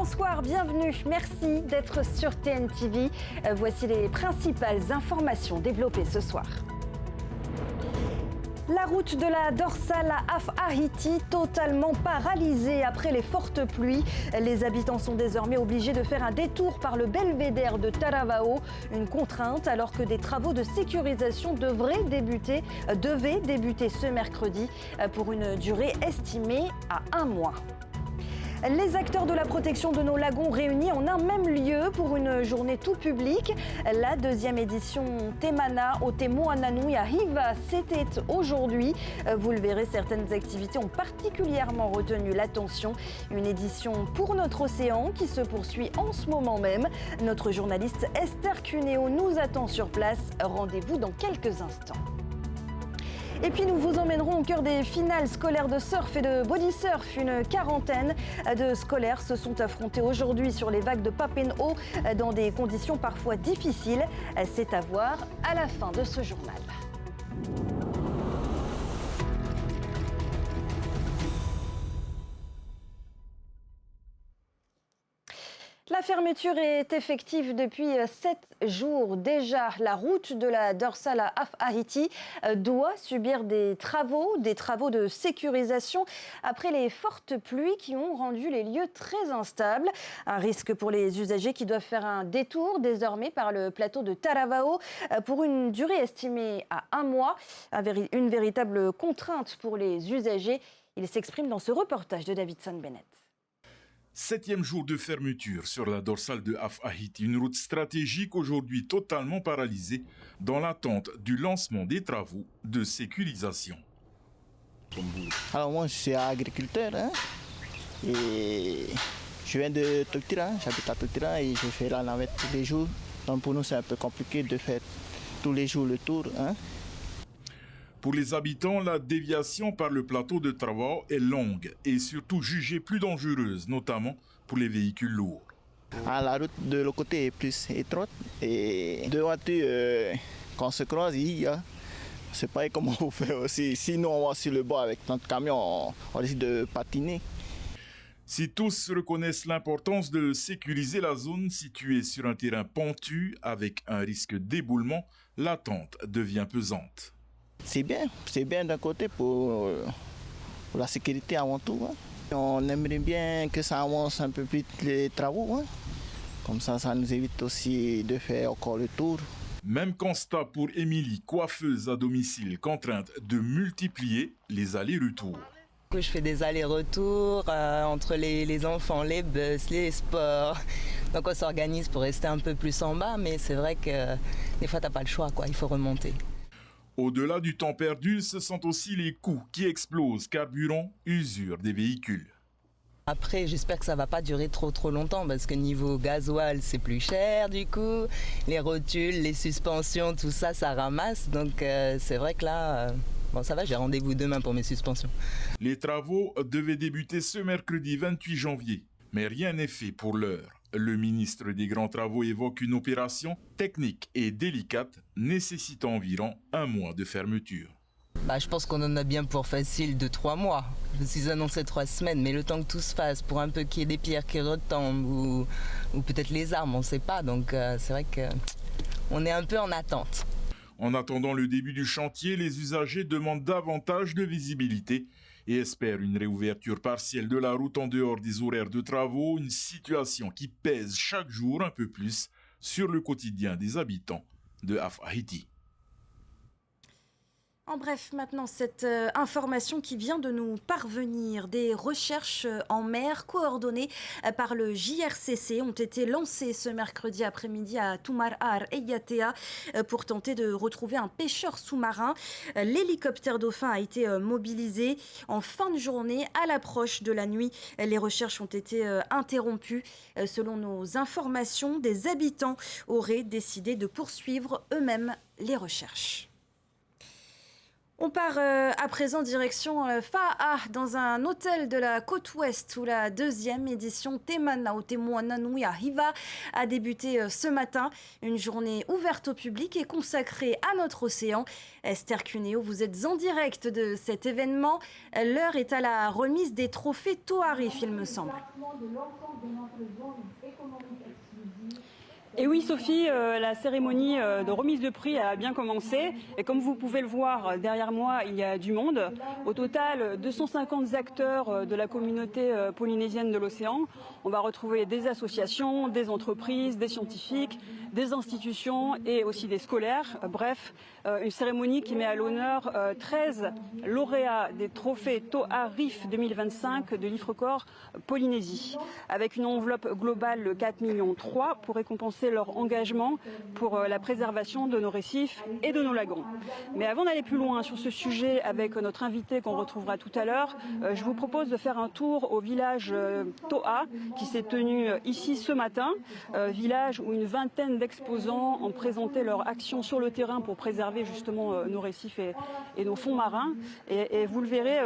bonsoir, bienvenue. Merci d'être sur TNTV. Voici les principales informations développées ce soir. La route de la dorsale à Af-Haïti totalement paralysée après les fortes pluies. Les habitants sont désormais obligés de faire un détour par le belvédère de Taravao. Une contrainte alors que des travaux de sécurisation devaient débuter ce mercredi pour une durée estimée à 1 mois. Les acteurs de la protection de nos lagons réunis en un même lieu pour une journée tout public. La deuxième édition Temana au Temoananui à Hiva, c'était aujourd'hui. Vous le verrez, certaines activités ont particulièrement retenu l'attention. Une édition pour notre océan qui se poursuit en ce moment même. Notre journaliste Esther Cuneo nous attend sur place. Rendez-vous dans quelques instants. Et puis nous vous emmènerons au cœur des finales scolaires de surf et de body surf. Une quarantaine de scolaires se sont affrontés aujourd'hui sur les vagues de Papenhaut dans des conditions parfois difficiles. C'est à voir à la fin de ce journal. La fermeture est effective depuis 7 jours déjà. La route de la dorsale à Af-Haïti doit subir des travaux de sécurisation après les fortes pluies qui ont rendu les lieux très instables. Un risque pour les usagers qui doivent faire un détour désormais par le plateau de Taravao pour une durée estimée à 1 mois. Une véritable contrainte pour les usagers. Il s'exprime dans ce reportage de Davidson Bennett. 7e jour de fermeture sur la dorsale de Af-Haïti, une route stratégique aujourd'hui totalement paralysée dans l'attente du lancement des travaux de sécurisation. Alors moi je suis agriculteur et je viens de Toctira, j'habite à Toctira et je fais la navette tous les jours. Donc pour nous c'est un peu compliqué de faire tous les jours le tour. Pour les habitants, la déviation par le plateau de Taravao est longue et surtout jugée plus dangereuse, notamment pour les véhicules lourds. La route de l'autre côté est plus étroite et deux voitures, quand on se croise, je ne sais pas comment on fait aussi. Sinon on va sur le bord avec notre camion, on risque de patiner. Si tous reconnaissent l'importance de sécuriser la zone située sur un terrain pentu avec un risque d'éboulement, l'attente devient pesante. C'est bien d'un côté pour la sécurité avant tout. On aimerait bien que ça avance un peu plus les travaux. Comme ça nous évite aussi de faire encore le tour. Même constat pour Émilie, coiffeuse à domicile, contrainte de multiplier les allers-retours. Je fais des allers-retours entre les enfants, les bus, les sports. Donc on s'organise pour rester un peu plus en bas, mais c'est vrai que des fois t'as pas le choix, il faut remonter. Au-delà du temps perdu, ce sont aussi les coûts qui explosent, carburant, usure des véhicules. Après, j'espère que ça va pas durer trop longtemps parce que niveau gasoil, c'est plus cher du coup. Les rotules, les suspensions, tout ça, ça ramasse. Donc c'est vrai que là, ça va, j'ai rendez-vous demain pour mes suspensions. Les travaux devaient débuter ce mercredi 28 janvier, mais rien n'est fait pour l'heure. Le ministre des Grands Travaux évoque une opération technique et délicate nécessitant environ 1 mois de fermeture. Je pense qu'on en a bien pour facile 2-3 mois. Je me suis annoncé 3 semaines, mais le temps que tout se fasse, pour un peu qu'il y ait des pierres qui retombent ou peut-être les arbres, on ne sait pas. Donc c'est vrai qu'on est un peu en attente. En attendant le début du chantier, les usagers demandent davantage de visibilité et espèrent une réouverture partielle de la route en dehors des horaires de travaux, une situation qui pèse chaque jour un peu plus sur le quotidien des habitants de Af-Haïti. En bref, maintenant, cette information qui vient de nous parvenir, des recherches en mer coordonnées par le JRCC ont été lancées ce mercredi après-midi à Tumar'ar et Yatea pour tenter de retrouver un pêcheur sous-marin. L'hélicoptère Dauphin a été mobilisé en fin de journée à l'approche de la nuit. Les recherches ont été interrompues. Selon nos informations, des habitants auraient décidé de poursuivre eux-mêmes les recherches. On part à présent direction Fa'a, dans un hôtel de la côte ouest où la deuxième édition Temana Otemoana Nui Hiva a débuté ce matin. Une journée ouverte au public et consacrée à notre océan. Esther Cuneo, vous êtes en direct de cet événement. L'heure est à la remise des trophées Toarif, il me semble. Et oui Sophie, la cérémonie de remise de prix a bien commencé et comme vous pouvez le voir derrière moi, il y a du monde. Au total, 250 acteurs de la communauté polynésienne de l'océan. On va retrouver des associations, des entreprises, des scientifiques, des institutions et aussi des scolaires. Bref, une cérémonie qui met à l'honneur 13 lauréats des trophées Toarif 2025 de l'IFRECOR Polynésie, avec une enveloppe globale de 4,3 millions pour récompenser leur engagement pour la préservation de nos récifs et de nos lagons. Mais avant d'aller plus loin sur ce sujet avec notre invité qu'on retrouvera tout à l'heure, je vous propose de faire un tour au village To'a qui s'est tenu ici ce matin, village où une vingtaine d'exposants ont présenté leur action sur le terrain pour préserver justement nos récifs et nos fonds marins. Et vous le verrez,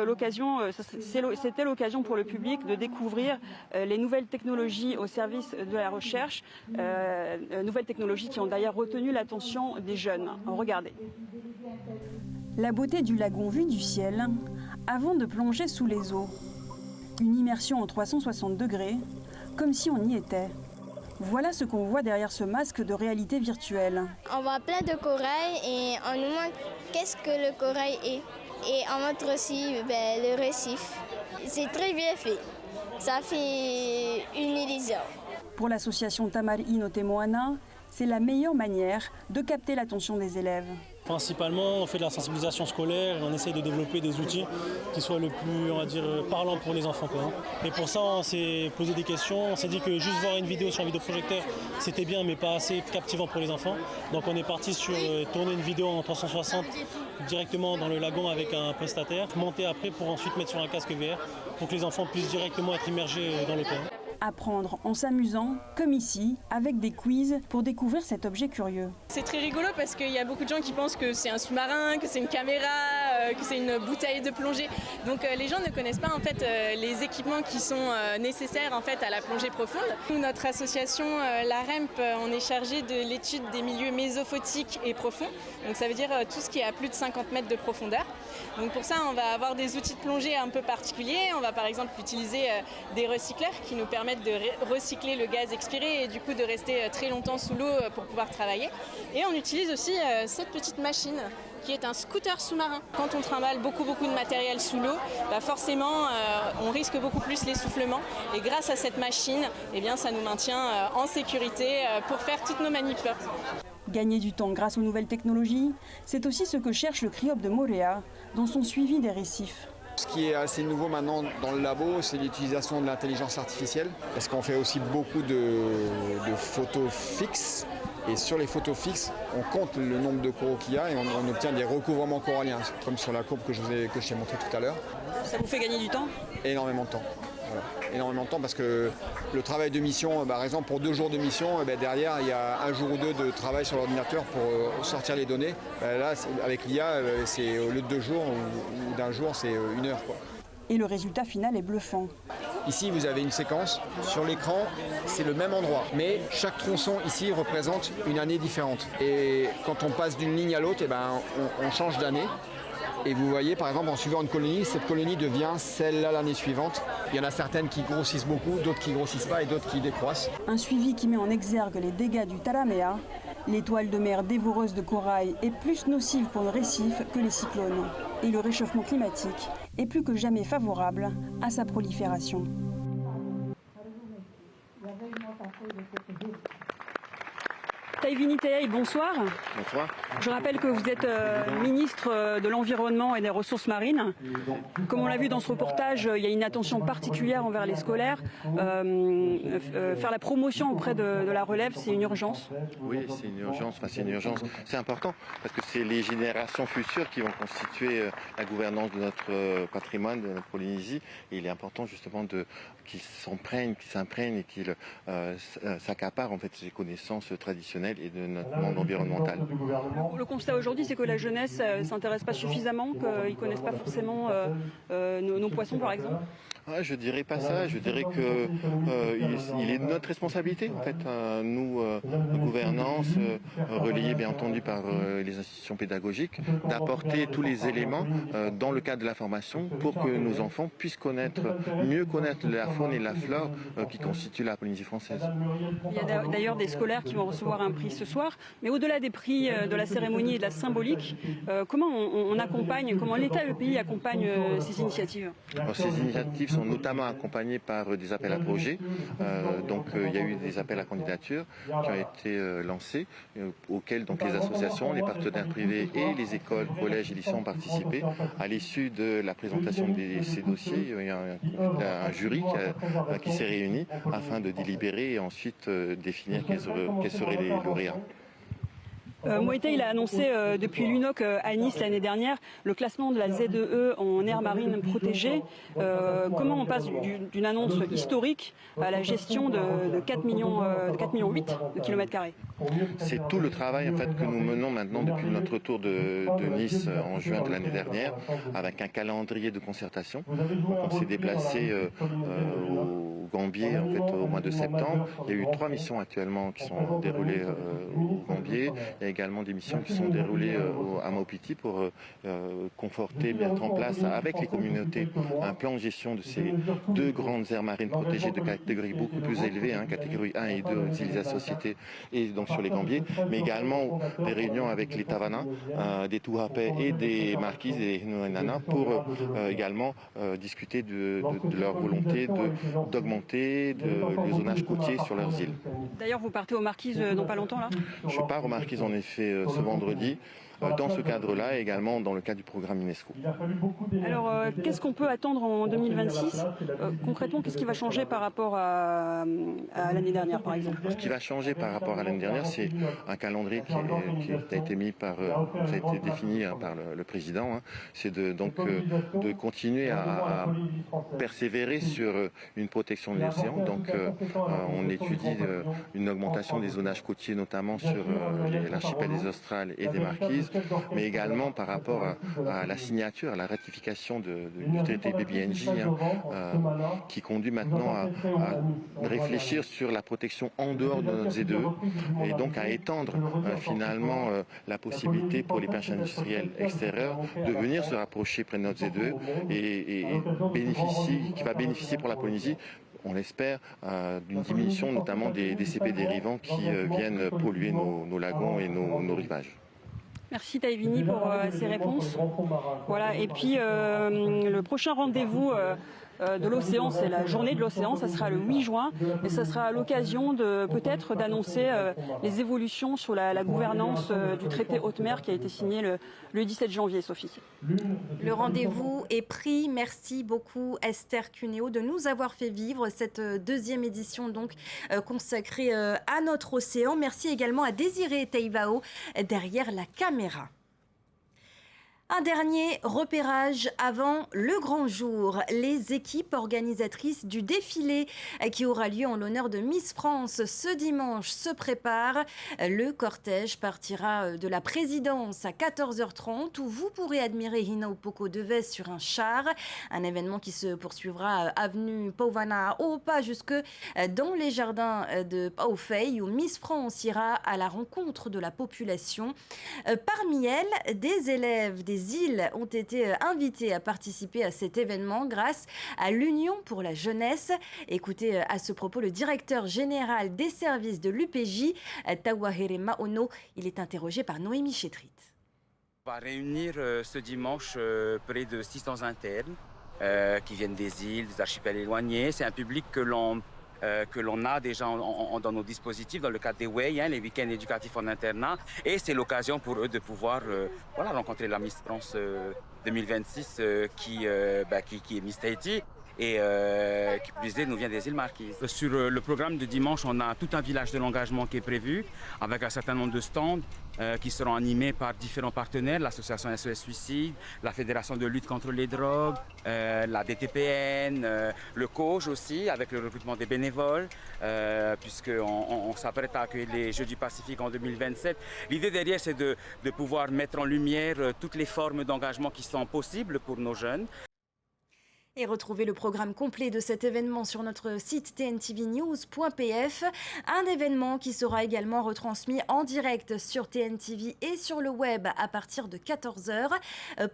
c'était l'occasion pour le public de découvrir les nouvelles technologies au service de la recherche, nouvelles technologies qui ont d'ailleurs retenu l'attention des jeunes. Regardez. La beauté du lagon vu du ciel, avant de plonger sous les eaux. Une immersion en 360 degrés, comme si on y était. Voilà ce qu'on voit derrière ce masque de réalité virtuelle. On voit plein de corail et on nous montre qu'est-ce que le corail est. Et on montre aussi le récif. C'est très bien fait. Ça fait une illusion. Pour l'association Tamari no Temoana, c'est la meilleure manière de capter l'attention des élèves. Principalement, on fait de la sensibilisation scolaire et on essaie de développer des outils qui soient le plus, on va dire, parlants pour les enfants, quoi. Et pour ça, on s'est posé des questions. On s'est dit que juste voir une vidéo sur un vidéoprojecteur, c'était bien, mais pas assez captivant pour les enfants. Donc on est parti sur tourner une vidéo en 360 directement dans le lagon avec un prestataire, monter après pour ensuite mettre sur un casque VR pour que les enfants puissent directement être immergés dans le coin. Apprendre en s'amusant, comme ici, avec des quiz pour découvrir cet objet curieux. C'est très rigolo parce qu'il y a beaucoup de gens qui pensent que c'est un sous-marin, que c'est une caméra, que c'est une bouteille de plongée. Donc les gens ne connaissent pas en fait les équipements qui sont nécessaires en fait à la plongée profonde. Nous, notre association, la REMP, on est chargé de l'étude des milieux mésophotiques et profonds. Donc ça veut dire tout ce qui est à plus de 50 mètres de profondeur. Donc pour ça, on va avoir des outils de plongée un peu particuliers. On va par exemple utiliser des recycleurs qui nous permettent de recycler le gaz expiré et du coup de rester très longtemps sous l'eau pour pouvoir travailler. Et on utilise aussi cette petite machine qui est un scooter sous-marin. Quand on trimballe beaucoup de matériel sous l'eau, forcément on risque beaucoup plus l'essoufflement et grâce à cette machine, eh bien, ça nous maintient en sécurité pour faire toutes nos manips. Gagner du temps grâce aux nouvelles technologies, c'est aussi ce que cherche le CRIOP de Moorea dans son suivi des récifs. Ce qui est assez nouveau maintenant dans le labo, c'est l'utilisation de l'intelligence artificielle, parce qu'on fait aussi beaucoup de photos fixes. Et sur les photos fixes, on compte le nombre de coraux qu'il y a et on obtient des recouvrements coralliens, comme sur la courbe que je t'ai montré tout à l'heure. Ça vous fait gagner du temps ? Énormément de temps. Voilà. Énormément de temps parce que le travail de mission, par exemple pour 2 jours de mission, derrière il y a 1 jour ou 2 de travail sur l'ordinateur pour sortir les données. Là, avec l'IA, c'est au lieu de 2 jours ou d'un jour, c'est 1 heure, quoi. Et le résultat final est bluffant. Ici, vous avez une séquence. Sur l'écran, c'est le même endroit. Mais chaque tronçon ici représente une année différente. Et quand on passe d'une ligne à l'autre, on change d'année. Et vous voyez, par exemple, en suivant une colonie, cette colonie devient celle-là l'année suivante. Il y en a certaines qui grossissent beaucoup, d'autres qui grossissent pas et d'autres qui décroissent. Un suivi qui met en exergue les dégâts du taramea. L'étoile de mer dévoreuse de corail est plus nocive pour le récif que les cyclones. Et le réchauffement climatique est plus que jamais favorable à sa prolifération. Taivini Teai, bonsoir. Bonsoir. Je rappelle que vous êtes ministre de l'Environnement et des Ressources marines. Comme on l'a vu dans ce reportage, il y a une attention particulière envers les scolaires. Faire la promotion auprès de la relève, c'est une urgence. Oui, c'est une urgence. Enfin, c'est une urgence. C'est important parce que c'est les générations futures qui vont constituer la gouvernance de notre patrimoine, de notre Polynésie. Et il est important justement qu'ils s'imprègnent et qu'ils s'accaparent en fait ces connaissances traditionnelles et de notre monde environnemental. Le constat aujourd'hui, c'est que la jeunesse ne s'intéresse pas suffisamment, qu'ils ne connaissent pas forcément nos poissons, par exemple. Ah, je dirais pas ça, je dirais que il est de notre responsabilité en fait, nous, gouvernance, relayée bien entendu par les institutions pédagogiques, d'apporter tous les éléments dans le cadre de la formation pour que nos enfants puissent mieux connaître la faune et la flore qui constituent la Polynésie française. Il y a d'ailleurs des scolaires qui vont recevoir un prix ce soir, mais au-delà des prix de la cérémonie et de la symbolique, comment on accompagne, comment l'État et le pays accompagnent ces initiatives? Alors, ces initiatives sont notamment accompagnées par des appels à projets. Donc il y a eu des appels à candidature qui ont été lancés, auxquels donc les associations, les partenaires privés et les écoles, collèges et lycées ont participé. À l'issue de la présentation de ces dossiers, il y a un jury qui s'est réuni afin de délibérer et ensuite définir quels seraient les lauréats. Moïta, il a annoncé depuis l'UNOC à Nice l'année dernière le classement de la ZEE en aire marine protégée. Comment on passe d'une annonce historique à la gestion de 4,8 millions de kilomètres carrés? C'est tout le travail en fait, que nous menons maintenant depuis notre retour de Nice en juin de l'année dernière, avec un calendrier de concertation. Donc, on s'est déplacé au Gambier en fait, au mois de septembre. Il y a eu 3 missions actuellement qui sont déroulées au Gambier. Il y a également des missions qui sont déroulées à Maupiti pour conforter, mettre en place avec les communautés un plan de gestion de ces 2 grandes aires marines protégées de catégorie beaucoup plus élevée, catégorie 1 et 2, utiliser la société et donc sur les Gambiers, mais également des réunions avec les Tavana, des Tuapé et des Marquises et des Nuenana pour également discuter de leur volonté d'augmenter le zonage côtier sur leurs îles. D'ailleurs, vous partez aux Marquises dans pas longtemps là? Je pars aux Marquises en effet ce vendredi. Dans ce cadre-là et également dans le cadre du programme UNESCO. Alors, qu'est-ce qu'on peut attendre en 2026 concrètement, qu'est-ce qui va changer par rapport à l'année dernière, par exemple? Ce qui va changer par rapport à l'année dernière, c'est un calendrier qui a été mis ça a été défini par le président. C'est de continuer à persévérer sur une protection de l'océan. Donc, on étudie une augmentation des zonages côtiers, notamment sur l'archipel des Australes et des Marquises, mais également par rapport à la signature, à la ratification du traité BBNJ, qui conduit maintenant à réfléchir sur la protection en dehors de notre ZEE et donc à étendre finalement la possibilité pour les pêches industrielles extérieures de venir se rapprocher près de notre ZEE et qui va bénéficier pour la Polynésie, on l'espère, d'une diminution notamment des CP dérivants qui viennent polluer nos lagons et nos rivages. Merci Taïvini pour ces réponses. Voilà. Et puis le prochain rendez-vous de l'océan, c'est la journée de l'océan, ça sera le 8 juin et ça sera l'occasion peut-être d'annoncer les évolutions sur la gouvernance du traité haute mer qui a été signé le 17 janvier, Sophie. Le rendez-vous est pris. Merci beaucoup Esther Cuneo de nous avoir fait vivre cette 2e édition donc consacrée à notre océan. Merci également à Désiré Teivao derrière la caméra. Un dernier repérage avant le grand jour. Les équipes organisatrices du défilé qui aura lieu en l'honneur de Miss France ce dimanche se préparent. Le cortège partira de la présidence à 14h30 où vous pourrez admirer Hina Upoko Deves sur un char. Un événement qui se poursuivra avenue Pauvana au pas jusque dans les jardins de Paufei où Miss France ira à la rencontre de la population. Parmi elles, des élèves des îles ont été invités à participer à cet événement grâce à l'Union pour la jeunesse. Écoutez à ce propos le directeur général des services de l'UPJ, Tawahere Maono. Il est interrogé par Noémie Chétrit. On va réunir ce dimanche près de 600 internes qui viennent des îles, des archipels éloignés. C'est un public que l'on a déjà dans nos dispositifs, dans le cadre des WEI, les week-ends éducatifs en internat. Et c'est l'occasion pour eux de pouvoir rencontrer la Miss France 2026 qui est Miss Tahiti. et qui plus est nous vient des îles Marquises. Sur le programme de dimanche, on a tout un village de l'engagement qui est prévu avec un certain nombre de stands qui seront animés par différents partenaires, l'association SOS Suicide, la Fédération de lutte contre les drogues, la DTPN, le COJ aussi avec le recrutement des bénévoles, puisqu'on s'apprête à accueillir les Jeux du Pacifique en 2027. L'idée derrière, c'est de pouvoir mettre en lumière toutes les formes d'engagement qui sont possibles pour nos jeunes. Et retrouvez le programme complet de cet événement sur notre site tntvnews.pf. Un événement qui sera également retransmis en direct sur TNTV et sur le web à partir de 14h.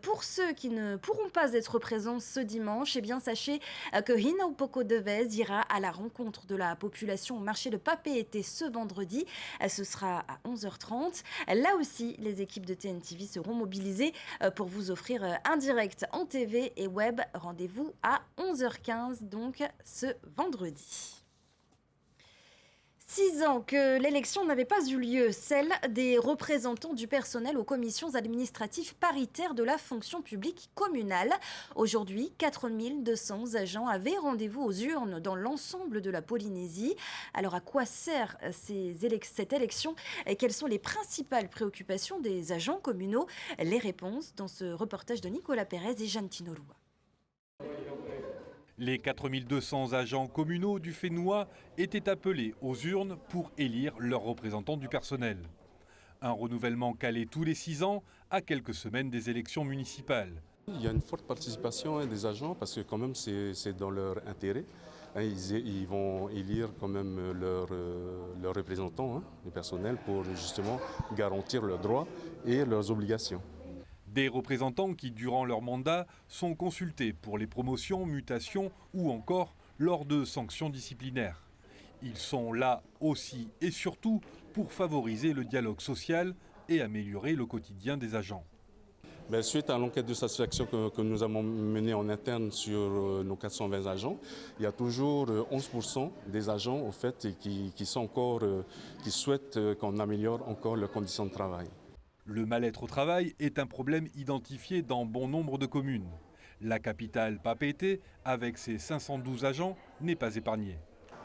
Pour ceux qui ne pourront pas être présents ce dimanche, eh bien sachez que Hinaupoko Devez ira à la rencontre de la population au marché de Papeete ce vendredi. Ce sera à 11h30. Là aussi, les équipes de TNTV seront mobilisées pour vous offrir un direct en TV et web. Rendez-vous à 11h15, donc ce vendredi. 6 ans que l'élection n'avait pas eu lieu, celle des représentants du personnel aux commissions administratives paritaires de la fonction publique communale. Aujourd'hui, 4200 agents avaient rendez-vous aux urnes dans l'ensemble de la Polynésie. Alors à quoi sert cette élection et quelles sont les principales préoccupations des agents communaux? Les réponses dans ce reportage de Nicolas Pérez et Jeanne Tinorua. Les 4200 agents communaux du Fénois étaient appelés aux urnes pour élire leurs représentants du personnel. Un renouvellement calé tous les 6 ans à quelques semaines des élections municipales. Il y a une forte participation des agents parce que quand même c'est dans leur intérêt. Ils vont élire quand même leurs représentants du personnel pour justement garantir leurs droits et leurs obligations. Des représentants qui, durant leur mandat, sont consultés pour les promotions, mutations ou encore lors de sanctions disciplinaires. Ils sont là aussi et surtout pour favoriser le dialogue social et améliorer le quotidien des agents. Suite à l'enquête de satisfaction que nous avons menée en interne sur nos 420 agents, il y a toujours 11% des agents au fait, qui souhaitent qu'on améliore encore leurs conditions de travail. Le mal-être au travail est un problème identifié dans bon nombre de communes. La capitale Papeete, avec ses 512 agents, n'est pas épargnée.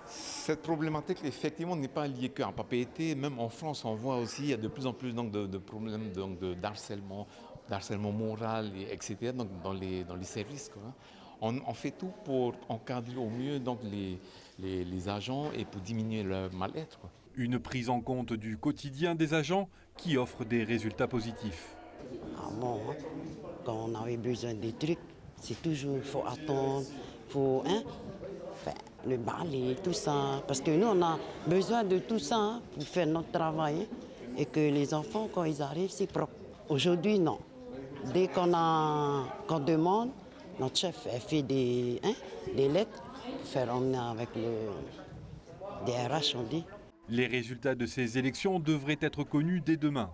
Cette problématique, effectivement, n'est pas liée qu'à Papeete. Même en France, on voit aussi qu'il y a de plus en plus de problèmes d'harcèlement moral, etc. Donc, dans les services, quoi. On fait tout pour encadrer au mieux donc, les agents et pour diminuer leur mal-être, quoi. Une prise en compte du quotidien des agents qui offre des résultats positifs. Quand on avait besoin des trucs, c'est toujours, il faut attendre, il faut le balai, tout ça. Parce que nous, on a besoin de tout ça pour faire notre travail. Et que les enfants, quand ils arrivent, c'est propre. Aujourd'hui, non. Dès qu'on demande, notre chef fait des lettres pour faire emmener avec le DRH, on dit. Les résultats de ces élections devraient être connus dès demain.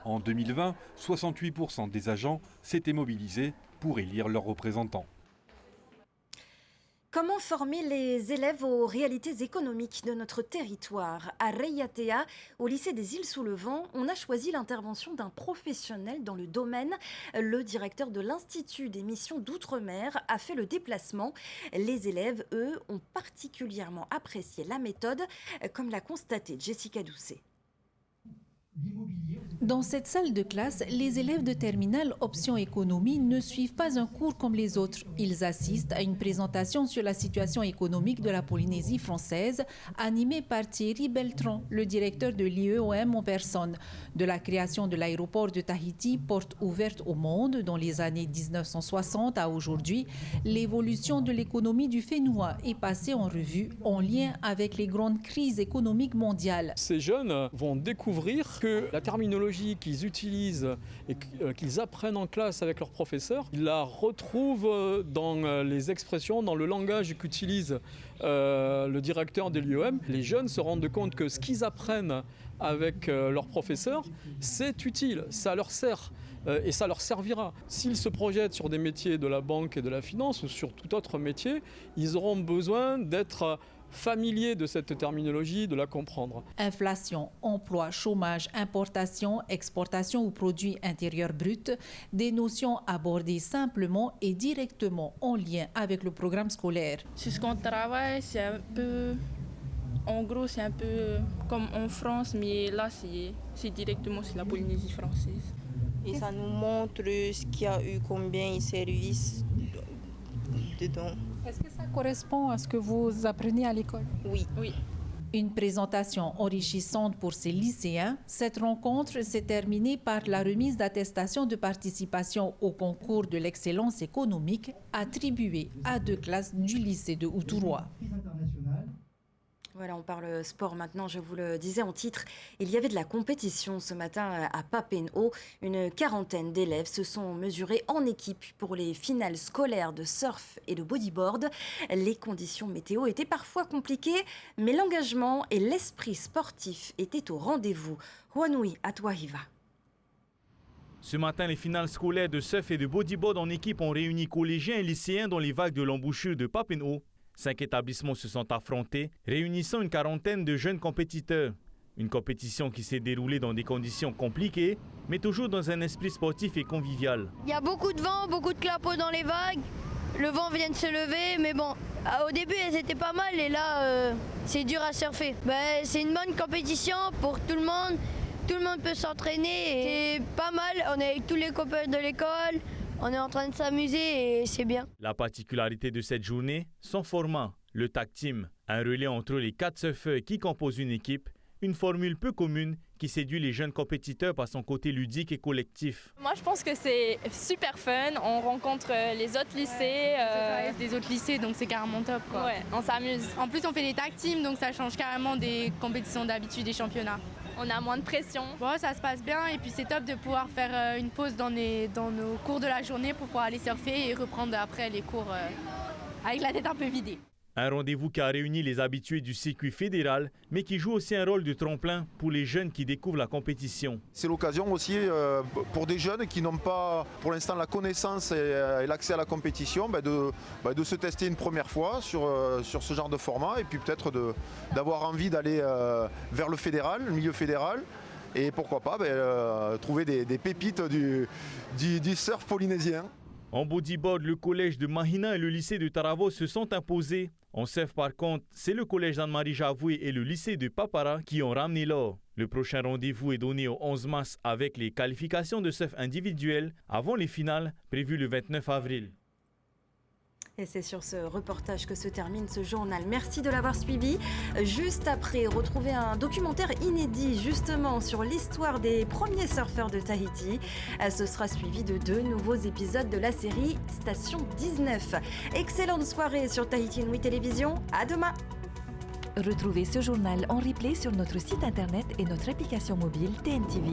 En 2020, 68% des agents s'étaient mobilisés pour élire leurs représentants. Comment former les élèves aux réalités économiques de notre territoire? À Reiatea, au lycée des Îles-sous-le-Vent, on a choisi l'intervention d'un professionnel dans le domaine. Le directeur de l'Institut des missions d'outre-mer a fait le déplacement. Les élèves, eux, ont particulièrement apprécié la méthode, comme l'a constaté Jessica Doucet. Dans cette salle de classe, les élèves de terminale option économie ne suivent pas un cours comme les autres. Ils assistent à une présentation sur la situation économique de la Polynésie française, animée par Thierry Beltran, le directeur de l'IEOM en personne. De la création de l'aéroport de Tahiti, porte ouverte au monde dans les années 1960 à aujourd'hui, l'évolution de l'économie du Fénois est passée en revue en lien avec les grandes crises économiques mondiales. Ces jeunes vont découvrir que la terminologie qu'ils utilisent et qu'ils apprennent en classe avec leurs professeurs, ils la retrouvent dans les expressions, dans le langage qu'utilise le directeur de l'IEOM. Les jeunes se rendent compte que ce qu'ils apprennent avec leurs professeurs, c'est utile, ça leur sert. Et ça leur servira. S'ils se projettent sur des métiers de la banque et de la finance ou sur tout autre métier, ils auront besoin d'être familier de cette terminologie, de la comprendre. Inflation, emploi, chômage, importation, exportation ou produit intérieur brut, des notions abordées simplement et directement en lien avec le programme scolaire. Sur ce qu'on travaille, c'est un peu... En gros, c'est un peu comme en France, mais là, c'est directement sur la Polynésie française. Et ça nous montre ce qu'il y a eu, combien de services dedans. Est-ce que ça correspond à ce que vous apprenez à l'école? Oui. Une présentation enrichissante pour ces lycéens. Cette rencontre s'est terminée par la remise d'attestation de participation au concours de l'excellence économique attribué à 2 classes du lycée de Outouroi. Voilà, on parle sport maintenant, je vous le disais en titre. Il y avait de la compétition ce matin à Papenhaut. Une quarantaine d'élèves se sont mesurés en équipe pour les finales scolaires de surf et de bodyboard. Les conditions météo étaient parfois compliquées, mais l'engagement et l'esprit sportif étaient au rendez-vous. Huanui Atuahiva. Ce matin, les finales scolaires de surf et de bodyboard en équipe ont réuni collégiens et lycéens dans les vagues de l'embouchure de Papenhaut. 5 établissements se sont affrontés, réunissant une quarantaine de jeunes compétiteurs. Une compétition qui s'est déroulée dans des conditions compliquées, mais toujours dans un esprit sportif et convivial. Il y a beaucoup de vent, beaucoup de clapots dans les vagues. Le vent vient de se lever, mais bon, au début, elles étaient pas mal et là, c'est dur à surfer. C'est une bonne compétition pour tout le monde. Tout le monde peut s'entraîner et c'est pas mal. On est avec tous les copains de l'école. On est en train de s'amuser et c'est bien. La particularité de cette journée, son format, le tag team, un relais entre les 4 surfeurs qui composent une équipe, une formule peu commune qui séduit les jeunes compétiteurs par son côté ludique et collectif. Moi, je pense que c'est super fun. On rencontre les autres lycées. Des autres lycées, donc c'est carrément top, quoi. Ouais, on s'amuse. En plus, on fait des tag teams, donc ça change carrément des compétitions d'habitude, des championnats. On a moins de pression. Bon, ça se passe bien et puis c'est top de pouvoir faire une pause dans nos cours de la journée pour pouvoir aller surfer et reprendre après les cours avec la tête un peu vidée. Un rendez-vous qui a réuni les habitués du circuit fédéral, mais qui joue aussi un rôle de tremplin pour les jeunes qui découvrent la compétition. C'est l'occasion aussi pour des jeunes qui n'ont pas pour l'instant la connaissance et l'accès à la compétition de se tester une première fois sur ce genre de format et puis peut-être d'avoir envie d'aller vers le fédéral, le milieu fédéral. Et pourquoi pas trouver des pépites du surf polynésien. En bodyboard, le collège de Mahina et le lycée de Taravao se sont imposés. En surf, par contre, c'est le collège d'Anne-Marie Javoué et le lycée de Papara qui ont ramené l'or. Le prochain rendez-vous est donné au 11 mars avec les qualifications de surf individuelles avant les finales prévues le 29 avril. Et c'est sur ce reportage que se termine ce journal. Merci de l'avoir suivi. Juste après, retrouvez un documentaire inédit justement sur l'histoire des premiers surfeurs de Tahiti. Ce sera suivi de 2 nouveaux épisodes de la série Station 19. Excellente soirée sur Tahiti Nui Télévision. À demain. Retrouvez ce journal en replay sur notre site internet et notre application mobile TNTV.